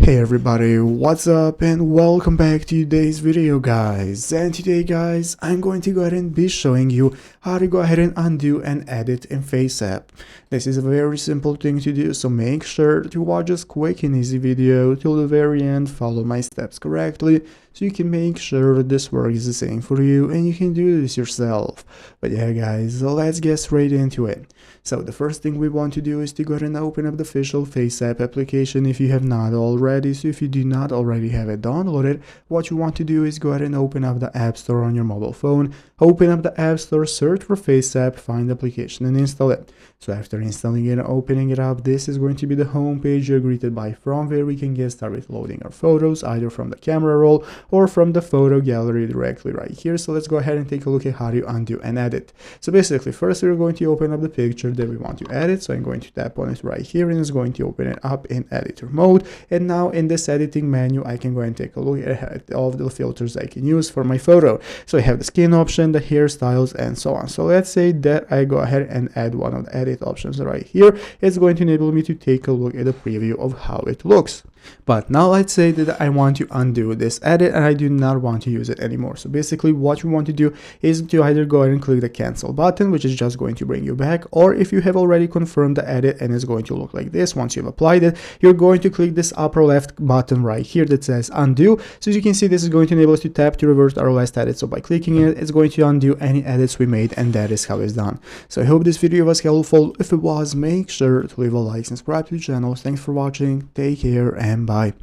Hey everybody, what's up and welcome back to today's video guys. And today guys, I'm going to go ahead and be showing you how to go ahead and undo and edit in FaceApp. This is a very simple thing to do, so make sure to watch this quick and easy video till the very end, follow my steps correctly so you can make sure that this works the same for you and you can do this yourself. But yeah guys, so let's get straight into it. So the first thing we want to do is to go ahead and open up the official FaceApp application if you have not already. So if you do not already have it downloaded, what you want to do is go ahead and open up the App Store on your mobile phone. Open up the App Store, search for FaceApp, find the application and install it. So after installing it and opening it up, this is going to be the home page you're greeted by, from where we can get started loading our photos either from the camera roll or from the photo gallery directly right here. So let's go ahead and take a look at how to undo and edit. So basically first we're going to open up the picture that we want to edit. So I'm going to tap on it right here and it's going to open it up in editor mode. And now in this editing menu I can go and take a look at all of the filters I can use for my photo. So I have the skin option, the hairstyles and so on. So let's say that I go ahead and add one of the edit options right here. It's going to enable me to take a look at a preview of how it looks. But now let's say that I want to undo this edit and I do not want to use it anymore. So basically what you want to do is to either go ahead and click the cancel button, which is just going to bring you back, or if you have already confirmed the edit and it's going to look like this once you've applied it, you're going to click this upper left button right here that says undo. So as you can see, this is going to enable us to tap to reverse our last edit. So by clicking it, it's going to undo any edits we made, and that is how it's done. So I hope this video was helpful. If it was, make sure to leave a like and subscribe to the channel. Thanks for watching, take care and bye.